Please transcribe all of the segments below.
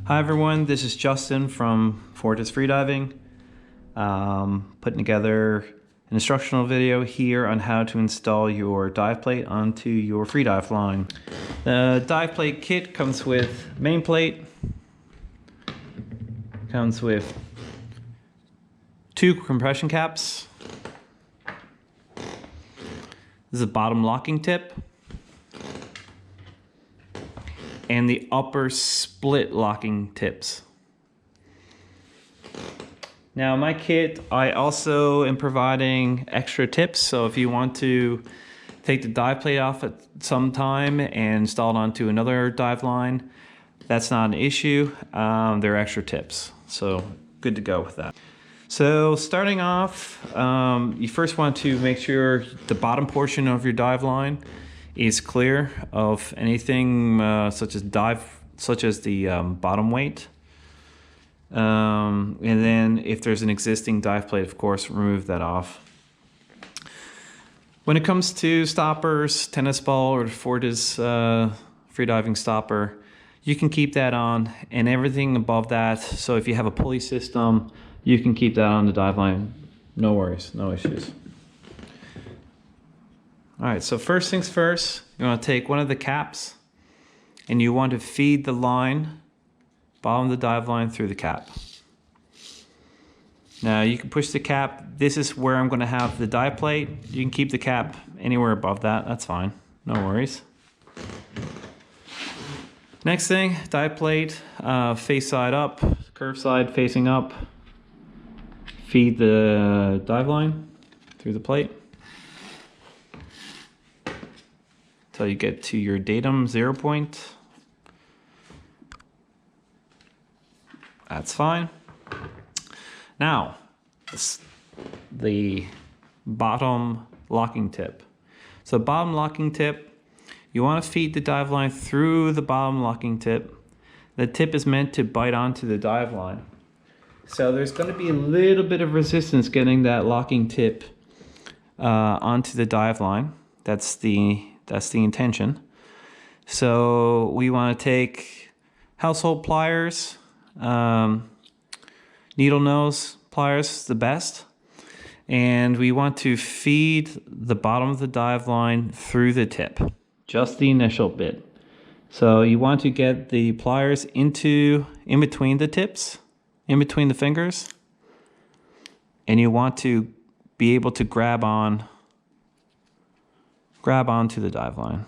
Hi everyone, this is Justin from Fortis Freediving. Putting together an instructional video here on how to install your dive plate onto your freedive line. The dive plate kit comes with main plate, comes with 2 compression caps. This is a bottom locking tip and the upper split locking tips. Now my kit, I also am providing extra tips, so if you want to take the dive plate off at some time and install it onto another dive line, that's not an issue. They're extra tips, so good to go with that. So starting off, you first want to make sure the bottom portion of your dive line is clear of anything such as the bottom weight. And then if there's an existing dive plate, of course, remove that off. When it comes to stoppers, tennis ball or Fortis freediving stopper, you can keep that on, and everything above that. So if you have a pulley system, you can keep that on the dive line. No worries, no issues. All right, so first things first, you want to take one of the caps and you want to feed the line, bottom of the dive line, through the cap. Now you can push the cap. This is where I'm going to have the dive plate. You can keep the cap anywhere above that. That's fine. No worries. Next thing, dive plate, face side up, curve side facing up. Feed the dive line through the plate until you get to your datum 0 point. That's fine. Now, the bottom locking tip. So bottom locking tip, you want to feed the dive line through the bottom locking tip. The tip is meant to bite onto the dive line. So there's going to be a little bit of resistance getting that locking tip onto the dive line. That's the intention. So we want to take household pliers. Needle nose pliers is the best, and we want to feed the bottom of the dive line through the tip, just the initial bit. So you want to get the pliers in between the tips, in between the fingers, and you want to be able to grab onto the dive line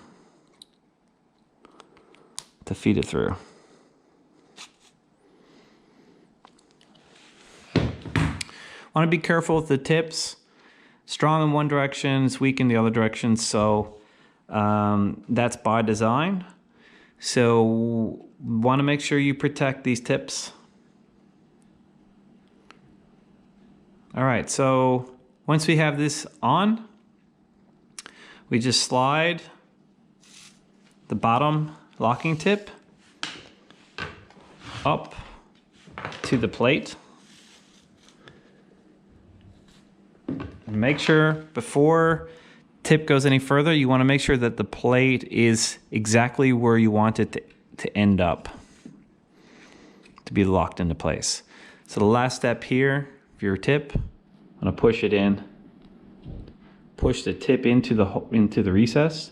to feed it through. Want to be careful with the tips. Strong in one direction, it's weak in the other direction, so that's by design. So want to make sure you protect these tips. All right, so once we have this on, we just slide the bottom locking tip up to the plate. Make sure before tip goes any further, you want to make sure that the plate is exactly where you want it to end up, to be locked into place. So the last step here for your tip, I'm going to push it in, push the tip into the recess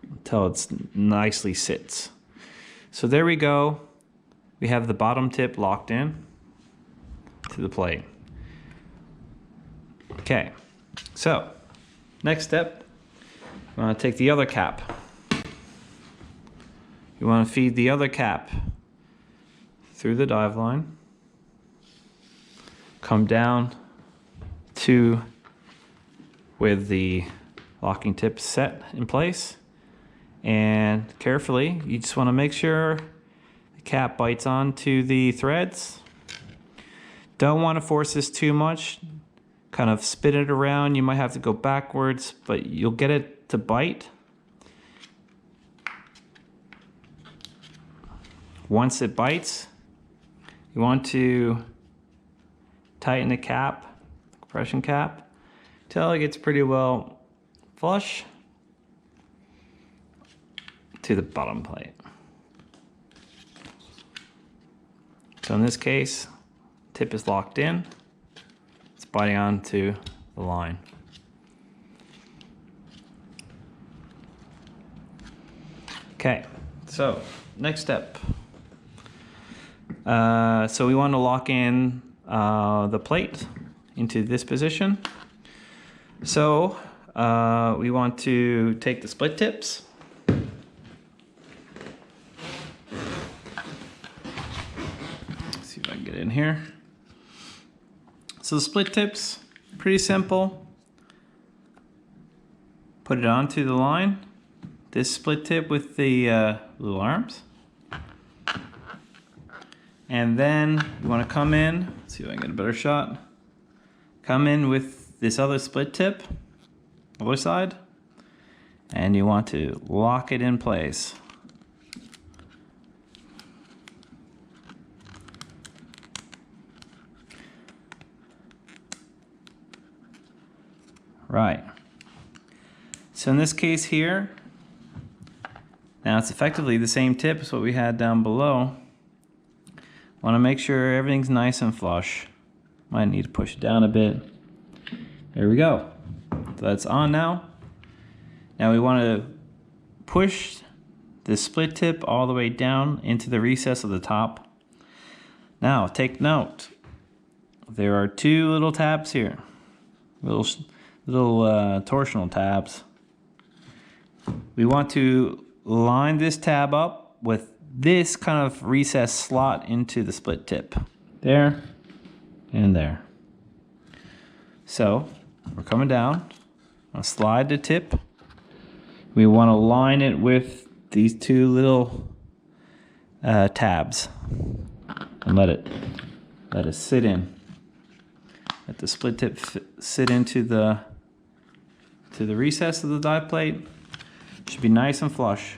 until it nicely sits. So there we go. We have the bottom tip locked in to the plate. Okay, so next step, you want to take the other cap. You want to feed the other cap through the dive line, come down to with the locking tip set in place, and carefully, you just want to make sure the cap bites onto the threads. Don't want to force this too much. Kind of spin it around. You might have to go backwards, but you'll get it to bite. Once it bites, you want to tighten the cap, compression cap, till it gets pretty well flush to the bottom plate. So in this case, tip is locked in. It's biting onto the line. Okay, so next step. So we want to lock in the plate into this position. So we want to take the split tips. Let's see if I can get in here. So the split tips, pretty simple. Put it onto the line. This split tip with the little arms. And then you want to come in, let's see if I can get a better shot. Come in with this other split tip, other side, and you want to lock it in place. Right. So in this case here, now it's effectively the same tip as what we had down below. Want to make sure everything's nice and flush. Might need to push it down a bit. There we go. So that's on now. Now we want to push the split tip all the way down into the recess of the top. Now take note. There are two little tabs here. Little torsional tabs. We want to line this tab up with this kind of recessed slot into the split tip. There and there. So we're coming down. I'll slide the tip. We want to line it with these two little tabs and let it sit in. Let the split tip sit into the recess of the dive plate. Should be nice and flush.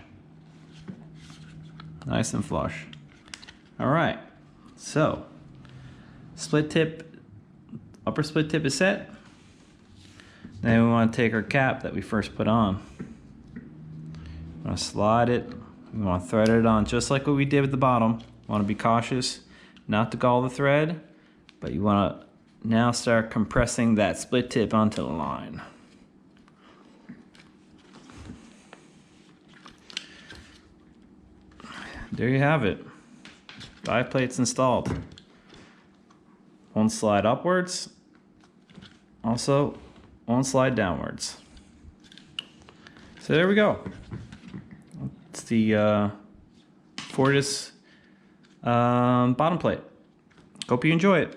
Nice and flush. All right, so split tip, upper split tip is set. Then we want to take our cap that we first put on. We want to slide it. We want to thread it on just like what we did with the bottom. Want to be cautious not to gall the thread, but you want to now start compressing that split tip onto the line. There you have it. Dive plates installed. One slide upwards. Also, one slide downwards. So there we go. It's the Fortis bottom plate. Hope you enjoy it.